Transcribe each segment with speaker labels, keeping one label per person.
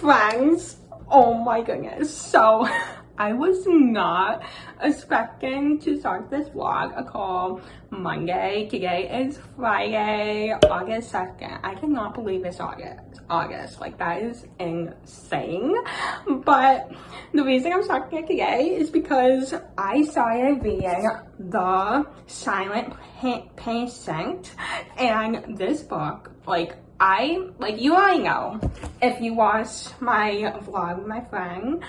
Speaker 1: friends, oh my goodness, so I was not expecting to start this vlog until Monday. Today is Friday, August 2nd. I cannot believe it's August. Like, that is insane. But the reason I'm starting it today is because I started reading The Silent Patient, and this book, you already know if you watch my vlog with my friend,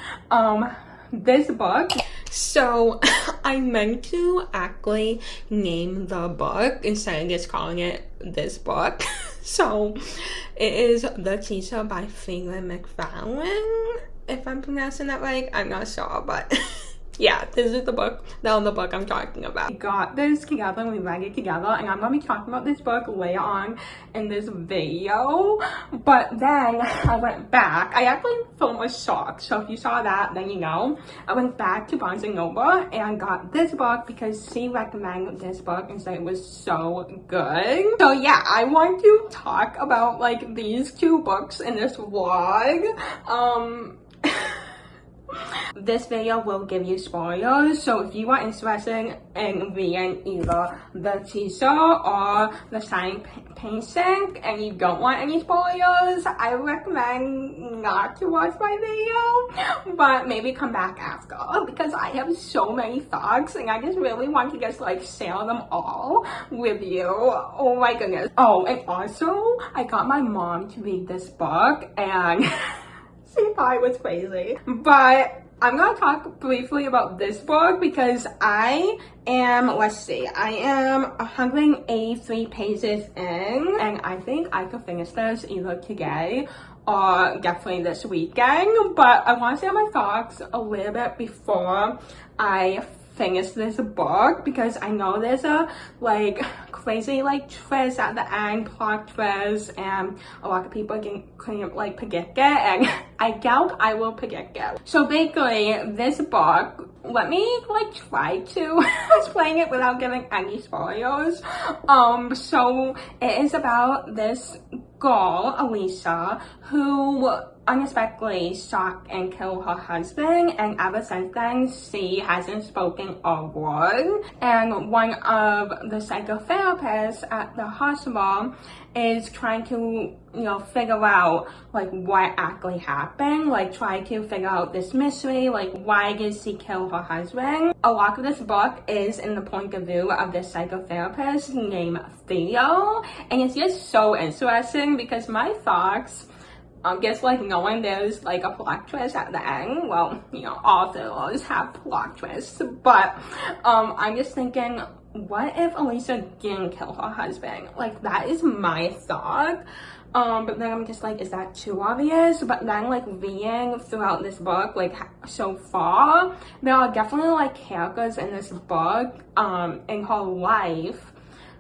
Speaker 1: this book. So I meant to actually name the book instead of just calling it this book. So it is The Teacher by Freeland McFarlane. If I'm pronouncing that right, I'm not sure, but yeah, this is the book I'm talking about. We got this together, we read it together, and I'm gonna be talking about this book later on in this video. But then I went back. I actually filmed a short, so if you saw that, then you know. I went back to Barnes & Noble and got this book because she recommended this book and said it was so good. So yeah, I want to talk about like these two books in this vlog. This video will give you spoilers, so if you are interested in reading either The Teacher or The Silent Patient and you don't want any spoilers, I recommend not to watch my video, but maybe come back after, because I have so many thoughts and I just really want to just like share them all with you. Oh my goodness. Oh, and also I got my mom to read this book and she thought it was crazy. But I'm gonna talk briefly about this book because I am 183 pages in, and I think I could finish this either today or definitely this weekend. But I want to share my thoughts a little bit before I finish this book, because I know there's a like crazy like twist at the end, plot twist, and a lot of people couldn't like predict it, and I doubt I will predict it. So basically, this book, let me like try to explain it without giving any spoilers. So it is about this girl, Alicia, who unexpectedly shot and killed her husband, and ever since then she hasn't spoken a word. And one of the psychotherapists at the hospital is trying to, figure out like what actually happened, like try to figure out this mystery, like why did she kill her husband. A lot of this book is in the point of view of this psychotherapist named Theo, and it's just so interesting because my thoughts, I guess like knowing there's like a plot twist at the end, well, all thrillers have plot twists, but I'm just thinking, what if Alicia didn't kill her husband? Like, that is my thought. But then I'm just like, is that too obvious? But then like reading throughout this book, like so far, there are definitely like characters in this book, in her life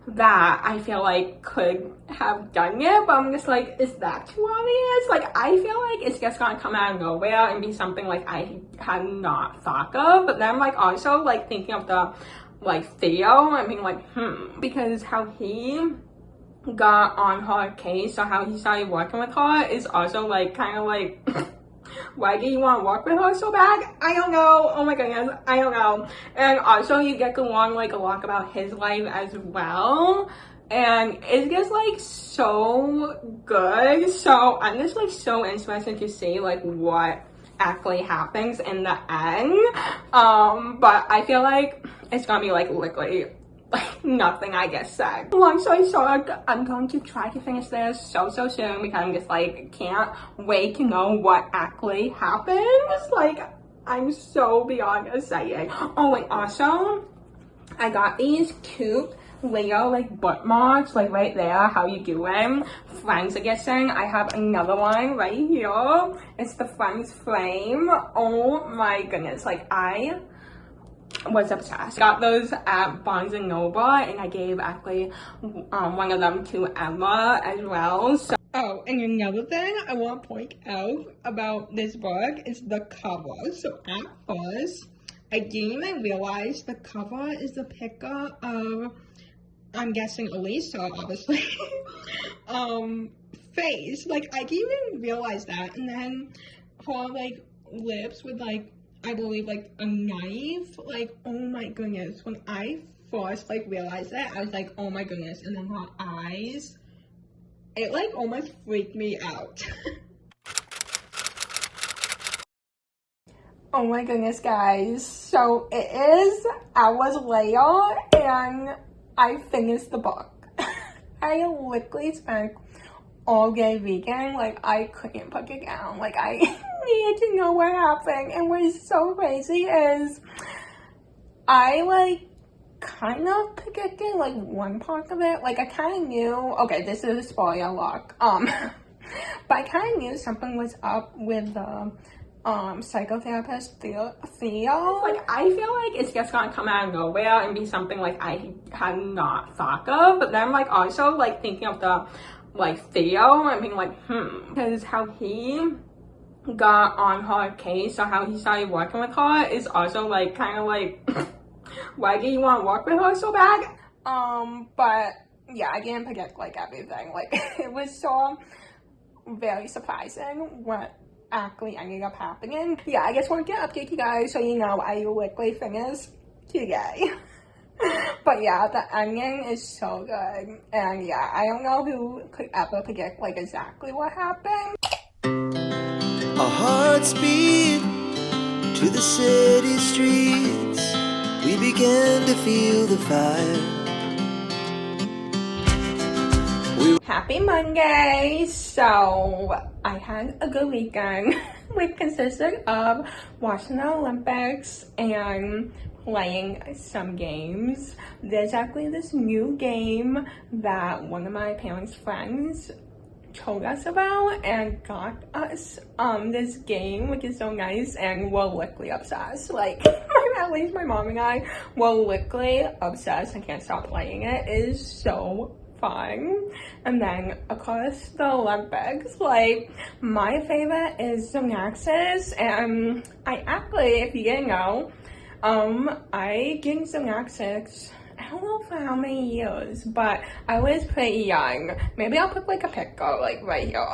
Speaker 1: that I feel like could have done it, but I'm just like, is that too obvious? Like, I feel like it's just gonna come out of nowhere and be something like I had not thought of. But then I'm like also like thinking of the like Theo, I mean like because how he got on her case or how he started working with her is also like kind of like why do you want to work with her so bad? I don't know. Oh my goodness, I don't know. And also you get to learn like a lot about his life as well, and it's just like so good. So I'm just like so interested to see like what actually happens in the end. But I feel like it's gonna be like literally like nothing I just said. Long story short, I'm going to try to finish this so soon because I'm just like can't wait to know what actually happens. Like, I'm so beyond excited. Oh, and also I got these cute Lego like bookmarks like right there. How you doing? Friends edition. I have another one right here. It's the Friends frame. Oh my goodness, like I was obsessed. Got those at Barnes & Noble, and I gave actually one of them to Emma as well. So, oh, and another thing I want to point out about this book is the cover. So at first, I didn't even realize the cover is the picture of, I'm guessing Alicia, obviously, face. Like, I didn't even realize that. And then for like lips with like, I believe like a knife. Like, oh my goodness. When I first like realized that, I was like, oh my goodness. And then her eyes, it like almost freaked me out. Oh my goodness, guys. So it is hours later and I finished the book. I literally spent all day reading. Like, I couldn't put it down. Like, I needed to know what happened. And what's so crazy is I like kind of predicted like one part of it. Like, I kind of knew, okay, this is a spoiler alert. But I kind of knew something was up with the psychotherapist Theo. Like, I feel like it's just gonna come out of nowhere and be something like I had not thought of. But then I'm like also like thinking of the like Theo and being like, because how he got on her case or how he started working with her is also like kind of like why do you want to work with her so bad? But yeah, I didn't predict like everything. Like, it was so very surprising what actually ended up happening. Yeah, I just wanted to update you guys so you know I literally finished today. But yeah, the ending is so good. And yeah, I don't know who could ever predict like exactly what happened.
Speaker 2: Our hearts beat to the city streets. We began to feel the fire.
Speaker 1: Happy Monday! So, I had a good weekend, which consisted of watching the Olympics and playing some games. There's actually this new game that one of my parents' friends told us about and got us this game, which is so nice, and we're literally obsessed. Like, at least my mom and I were literally obsessed and can't stop playing it. It is so fun. And then of course the Olympics, like my favorite is gymnastics, and I actually, if you didn't know, I did gymnastics, I don't know for how many years, but I was pretty young. Maybe I'll put like a picture like right here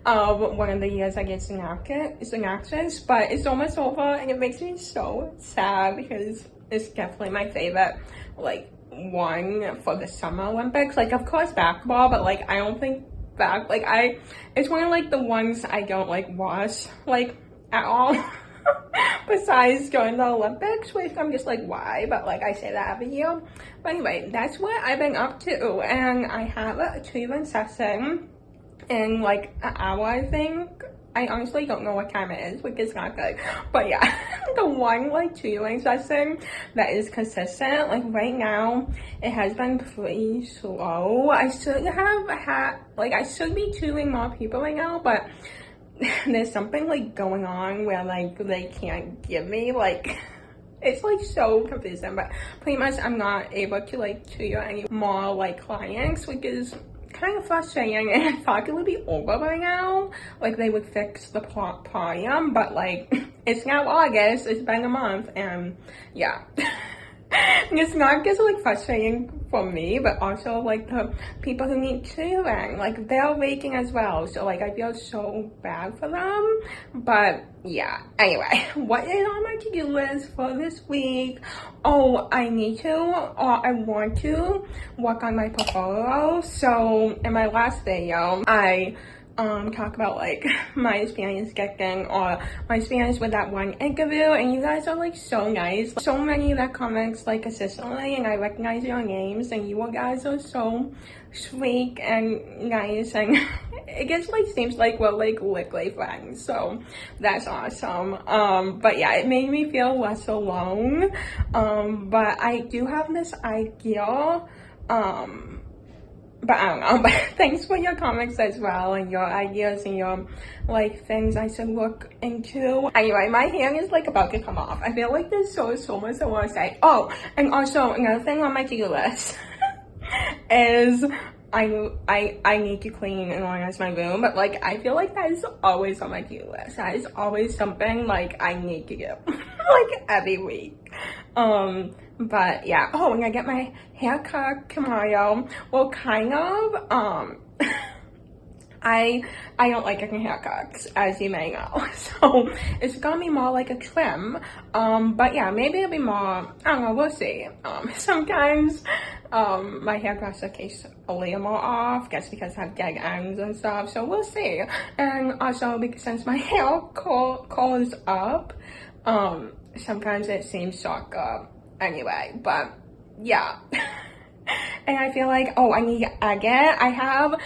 Speaker 1: of one of the years I did gymnastics, but it's almost over and it makes me so sad because it's definitely my favorite like one for the Summer Olympics. Like, of course basketball, but like I don't think it's one of like the ones I don't like watch like at all. Besides during the Olympics, which I'm just like, why? But like I say that every year. But anyway, that's what I've been up to, and I have a treatment session in like an hour, I think. I honestly don't know what time it is, which is not good. But yeah, the one like tutoring session that is consistent, like right now, it has been pretty slow. I should have had, like I should be tutoring more people right now, but there's something like going on where like they can't give me like, it's like so confusing, but pretty much I'm not able to like tutor any more like clients, which is kind of frustrating, and I thought it would be over by now, like they would fix the podium, but like it's now August, it's been a month, and yeah. It's not just like frustrating for me, but also like the people who need tutoring, like they're waking as well, so like I feel so bad for them. But yeah, anyway, what is on my to-do list for this week? Oh, I need to, or I want to work on my portfolio. So in my last video, I talk about like my experience getting, or my experience with that one interview, and you guys are like so nice, so many that comments like consistently, and I recognize your names, and you guys are so sweet and nice, and it just like seems like we're like literally friends, so that's awesome. But yeah, it made me feel less alone. But I do have this idea, but I don't know, but thanks for your comments as well, and your ideas and your like things I should look into. Anyway, my hand is like about to come off. I feel like there's so much I want to say. Oh, and also another thing on my to-do list is I need to clean and organize my room, but like I feel like that is always on my to-do list. That is always something like I need to do like every week. But yeah, oh, and I get my hair cut tomorrow. Well, kind of, I don't like getting haircuts, as you may know, so it's gonna be more like a trim. But yeah, maybe it'll be more, I don't know, we'll see. Sometimes my hairdresser takes a little more off just because I have dead ends and stuff, so we'll see. And also because since my hair curls up, sometimes it seems shorter anyway, but yeah. And I feel like, oh, I need again, I have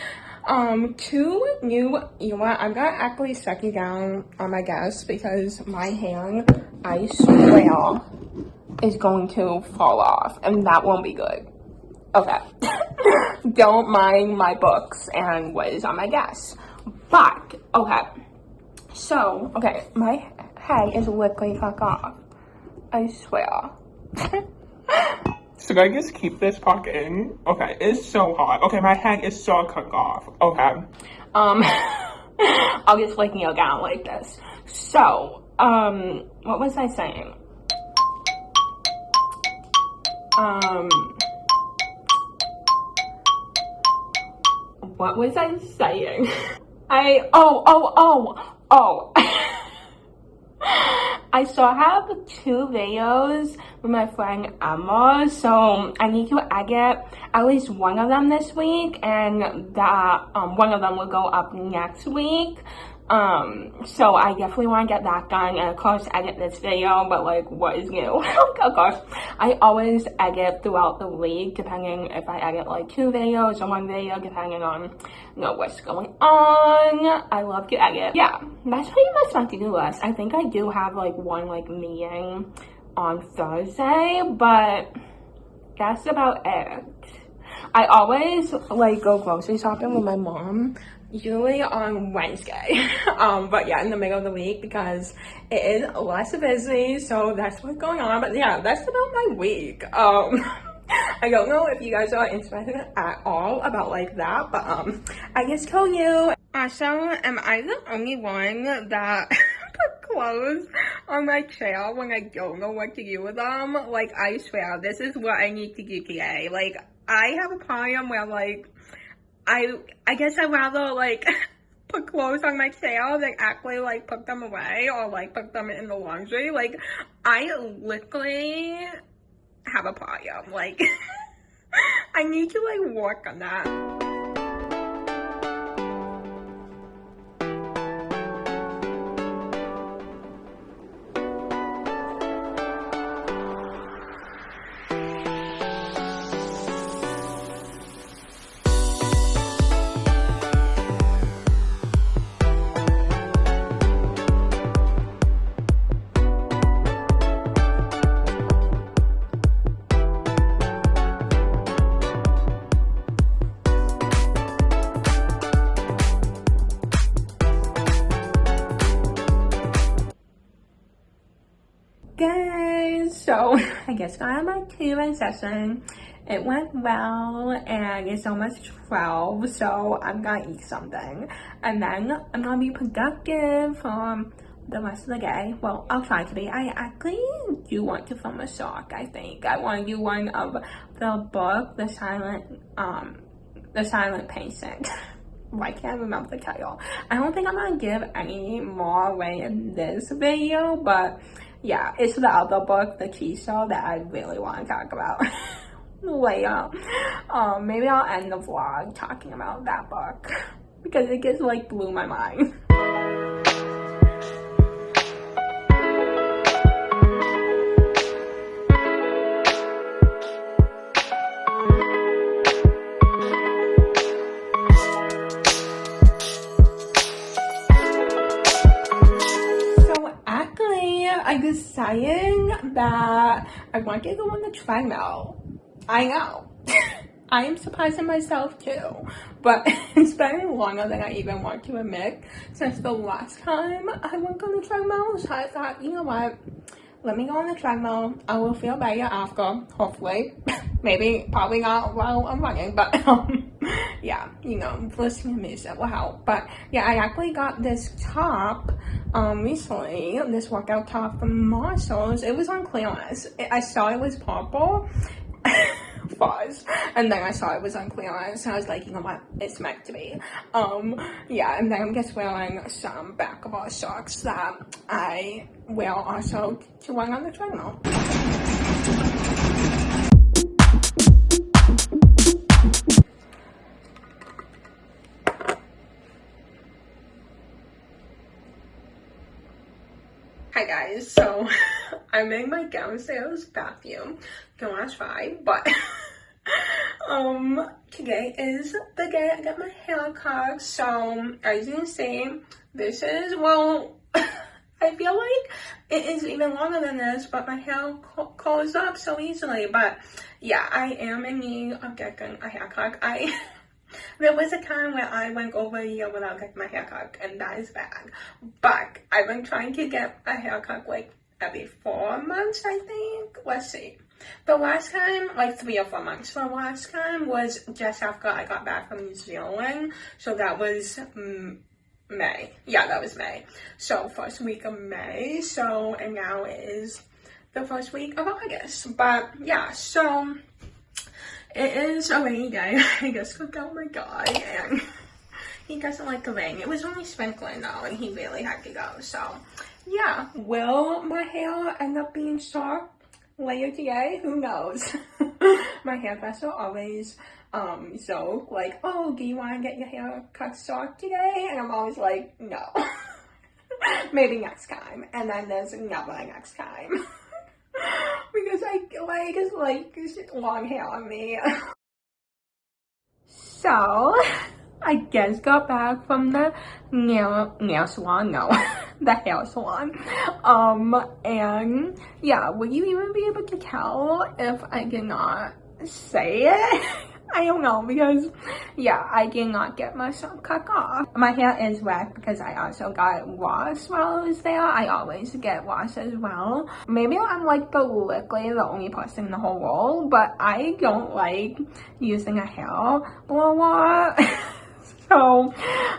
Speaker 1: 2 new earrings. I'm gonna actually set you down on my desk because my hand, I swear, is going to fall off, and that won't be good. Okay. Don't mind my books and what is on my desk. But, okay. So, okay, my head is literally fucked off. I swear. Should I just keep this puck in? Okay, it's so hot. Okay, my head is so cut off. Okay. I'll just like kneel down like this. So, what was I saying? What was I saying? Oh. I still have 2 videos with my friend Emma, so I need to edit at least one of them this week, and that one of them will go up next week. So I definitely want to get that done, and of course edit this video, but like, what is new? Of course, I always edit throughout the week, depending if I edit like 2 videos or 1 video, depending on, you know, what's going on. I love to edit. Yeah, that's pretty much my to-do list. I think I do have like one like meeting on Thursday, but that's about it. I always like go grocery shopping with my mom, usually on Wednesday, but yeah, in the middle of the week because it is less busy, so that's what's going on. But yeah, that's about my week. I don't know if you guys are interested at all about like that, but I just told you. Also, am I the only one that put clothes on my chair when I don't know what to do with them? Like, I swear, this is what I need to do today. Like, I have a problem where like I guess I'd rather like put clothes on my chair than actually like put them away or like put them in the laundry. Like, I literally have a problem. Like, I need to like work on that. Guys, so I just got out of my tutoring session. It went well, and it's almost 12, so I'm gonna eat something, and then I'm gonna be productive for the rest of the day. Well, I'll try to be. I actually do want to film a short. I think I want to do one of the book, The Silent Patient. I can't remember the title. I don't think I'm gonna give any more away in this video, but yeah, it's the other book, the tea show, that I really want to talk about later. Maybe I'll end the vlog talking about that book because it just like blew my mind. I decided that I want to go on the treadmill. I know. I am surprising myself too, but it's been longer than I even want to admit since the last time I went on the treadmill. So I thought, you know what? Let me go on the treadmill. I will feel better after, hopefully. Maybe, probably not while I'm running, but yeah, you know, listening to music will help. But yeah, I actually got this top recently, this workout top from Marshalls. It was on clearance. I saw it was purple. first, and then I saw it was on clearance, and I was like, you know what, it's meant to be. Yeah, and then I'm just wearing some basketball shorts that I wear also to run on the treadmill. Hi guys, so I'm in my downstairs bathroom. Don't ask why, but today is the day I get my hair cut. So as you can see, this is, well, I feel like it is even longer than this, but my hair curls up so easily. But yeah, I am in need of getting a haircut. There was a time where I went over a year without getting my haircut, and that is bad. But I've been trying to get a haircut like every 4 months, I think. Let's see. The last time, like 3 or 4 months. The last time was just after I got back from New Zealand. So that was May. Yeah, that was May. So first week of May. So, and now it is the first week of August. But yeah, so it is a rainy day. I just cooked out my guy, and he doesn't like the rain. It was only sprinkling though, and he really had to go. So yeah, will my hair end up being short later today? Who knows? My hairdresser always joke like, oh, do you want to get your hair cut short today? And I'm always like, no. Maybe next time. And then there's never a next time. Because I just like long hair on me. So I just got back from the nail salon, no, the hair salon. And yeah, would you even be able to tell if I did not say it? I don't know, because yeah, I did not get myself cut off. My hair is wet because I also got wash while I was there. I always get wash as well. Maybe I'm like literally the only person in the whole world, but I don't like using a hair blower. So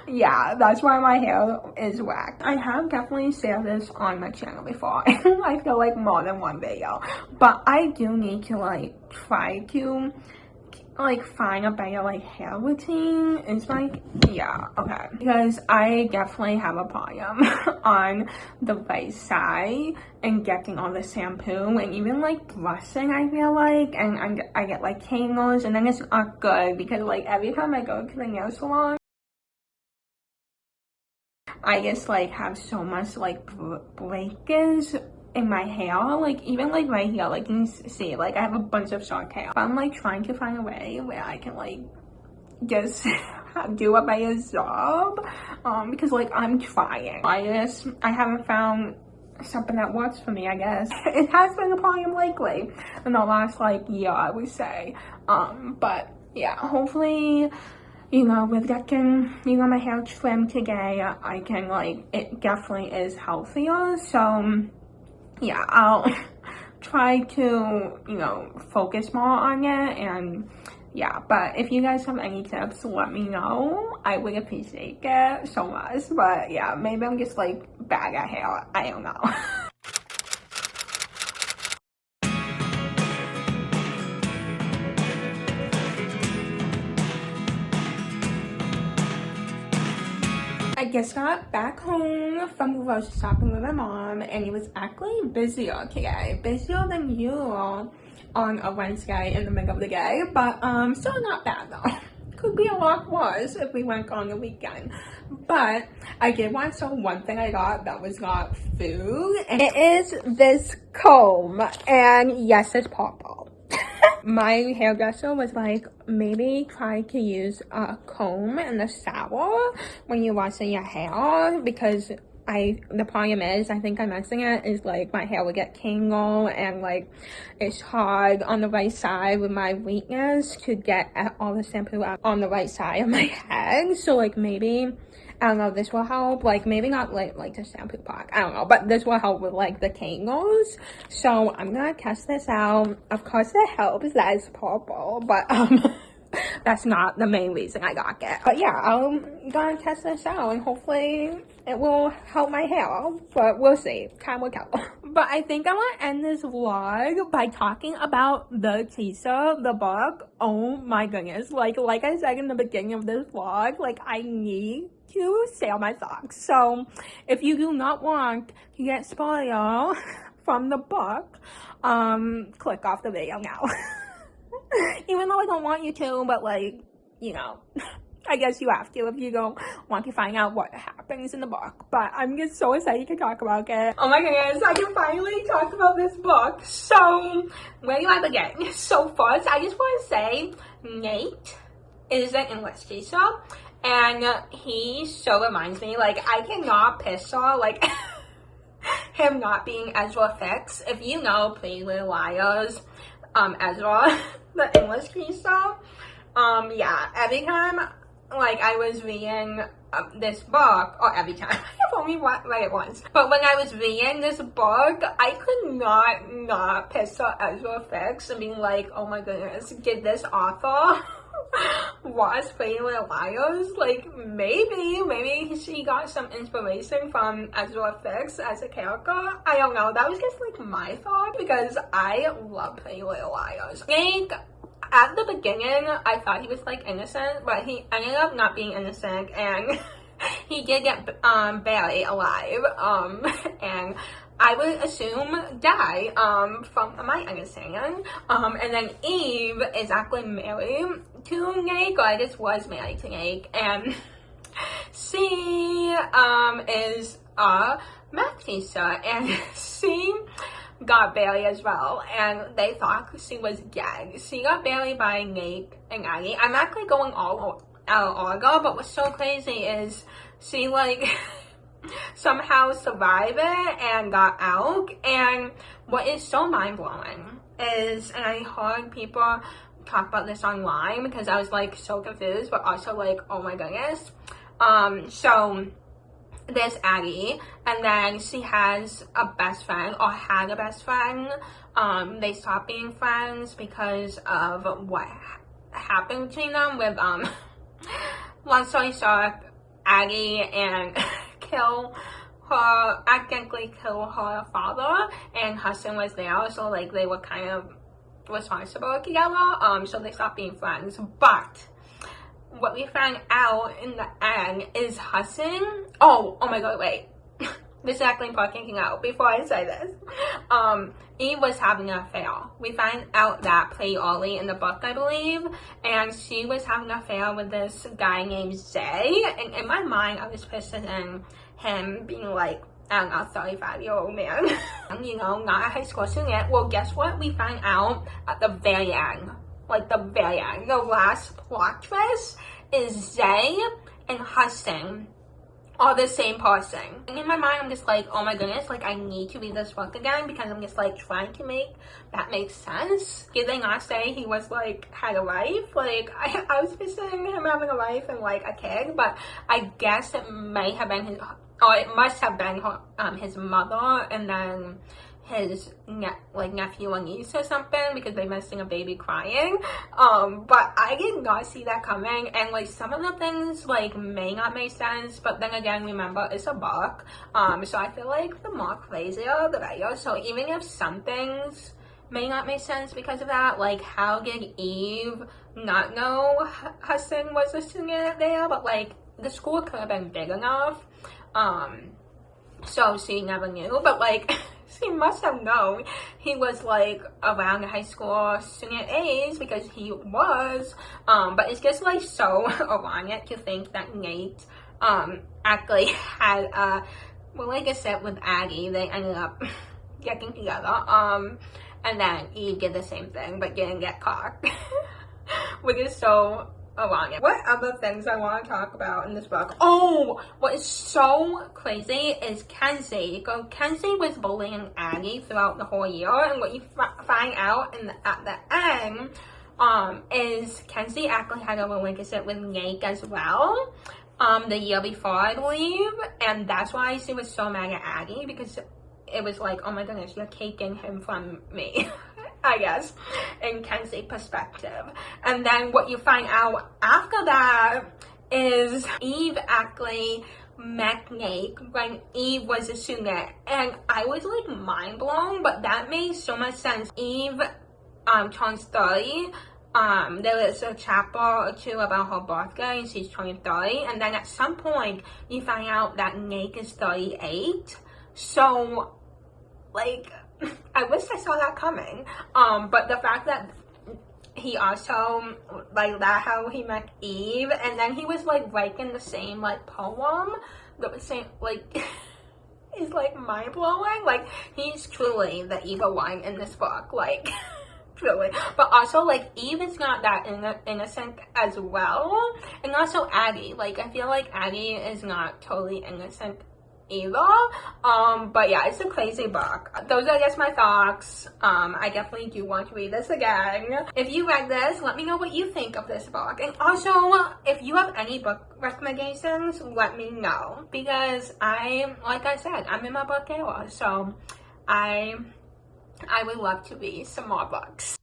Speaker 1: yeah, that's why my hair is wet. I have definitely said this on my channel before. I feel like more than one video, but I do need to like try to like find a better like hair routine. It's like, yeah, okay, because I definitely have a problem on the right side and getting all the shampoo and even like brushing, I feel like, and I get like tangles, and then it's not good because like every time I go to the nail salon, I just like have so much like breakage in my hair, like even like right here, like you can see, like I have a bunch of short hair. I'm like trying to find a way where I can like just do a better job, because like I'm trying. I haven't found something that works for me, I guess. It has been a problem lately in the last like year, I would say. But yeah, hopefully, you know, with getting, you know, my hair trimmed today, I can like, it definitely is healthier. So yeah, I'll try to, you know, focus more on it. And yeah, but if you guys have any tips, let me know. I would appreciate it so much. But yeah, maybe I'm just like bad at hair, I don't know. I just got back home from grocery shopping with my mom, and it was actually busier today. Busier than usual on a Wednesday in the middle of the day, but still not bad though. Could be a lot worse if we went on the weekend. But I did want to show one thing I got that was not food, and it is this comb, and yes, it's purple. My hairdresser was like, maybe try to use a comb in the shower when you're washing your hair, because the problem is, I think I'm messing it, is like my hair would get tangled, and like it's hard on the right side with my weakness to get all the shampoo out on the right side of my head. So like maybe, I don't know, this will help. Like maybe not like the shampoo part, I don't know, but this will help with like the tangles. So I'm gonna test this out. Of course it helps that it's purple, but that's not the main reason I got it. But yeah, I'm gonna test this out and hopefully it will help my hair, but we'll see. Time will tell. But I think I want to end this vlog by talking about the teaser, the book. Oh my goodness. Like I said in the beginning of this vlog, like I need to sell my socks. So if you do not want to get spoiled from the book, click off the video now. Even though I don't want you to, but like, you know, I guess you have to if you don't want to find out what happens in the book. But I'm just so excited to talk about it. Oh my goodness, I can finally talk about this book. So, where do I begin? So first, I just want to say, Nate is an English teacher. And he so reminds me, like, I cannot picture, like, him not being Ezra Fix. If you know Pretty Little Liars, Ezra, the English teacher, yeah, every time, like, I was reading this book, or every time, I've only read it once, but when I was reading this book, I could not picture Ezra Fix and being like, oh my goodness, did this author watch Pretty Little Liars? Like, maybe she got some inspiration from Ezra Fix as a character. I don't know, that was just like my thought, because I love Pretty Little Liars. Like, at the beginning, I thought he was like innocent, but he ended up not being innocent, and he did get Barry alive, and I would assume die, from my understanding. And then Eve is actually married to Nate, or I guess was married to Nate, and she is a math teacher, and she got Bailey as well, and they thought she was dead. She got Bailey by Nate and Aggie. I'm actually going all out of order, but what's so crazy is she, like, somehow survived it and got out. And what is so mind-blowing is, and I heard people talk about this online because I was, like, so confused, but also, like, oh my goodness. So there's Aggie, and then she has a best friend, or had a best friend. They stopped being friends because of what happened between them with, long story short, Aggie and accidentally kill her father, and Hudson was there, so like they were kind of responsible together, so they stopped being friends. But what we found out in the end is Hudson, oh my god, wait, this is actually important thinking out before I say this. Eve was having an affair. We find out that pretty early in the book, I believe, and she was having an affair with this guy named Zay, and in my mind, I was picturing him being like, I don't know, 35-year-old man, you know, not a high school student. Well, guess what? We find out at the very end, like the very end, the last plot twist is Zay and Hudson are the same person. And in my mind, I'm just like, oh my goodness, like I need to read this book again, because I'm just like trying to make that make sense. Did they not say he was like, had a wife? Like, I was picturing him having a wife and like a kid, but I guess it may have been his, or it must have been his mother, and then his nephew and niece or something, because they missing a baby crying. But I did not see that coming, and like some of the things like may not make sense, but then again, remember, it's a book, so I feel like the more crazier the better. So even if some things may not make sense because of that, like how did Eve not know Hudson was a student there? But like the school could have been big enough, so she never knew, but like she must have known he was like around the high school student age, because he was, but it's just like so ironic to think that Nate actually had a relationship with Aggie. They ended up getting together, and then Eve did the same thing but didn't get caught, which is so ironic. What other things I want to talk about in this book? Oh, what is so crazy is Kenzie. So Kenzie was bullying Aggie throughout the whole year, and what you find out at the end is Kenzie actually had a relationship with Nate as well, the year before, I believe, and that's why she was so mad at Aggie, because it was like, oh my goodness, you're taking him from me. I guess, in Kenzie's perspective. And then what you find out after that is Eve actually met Nate when Eve was a student, and I was like mind blown, but that made so much sense. Eve turns 30. There is a chapter or two about her birthday and she's turning 30, and then at some point you find out that Nate is 38. So like I wish I saw that coming. But the fact that he also like that how he met Eve, and then he was like writing the same like poem, the same like is like mind blowing. Like he's truly the evil one in this book, like truly. But also like Eve is not that innocent as well, and also Aggie. Like I feel like Aggie is not totally innocent either. But yeah, it's a crazy book. Those are just my thoughts. I definitely do want to read this again. If you read this, let me know what you think of this book, and also if you have any book recommendations, let me know, because like I said, I'm in my book era, so I would love to read some more books.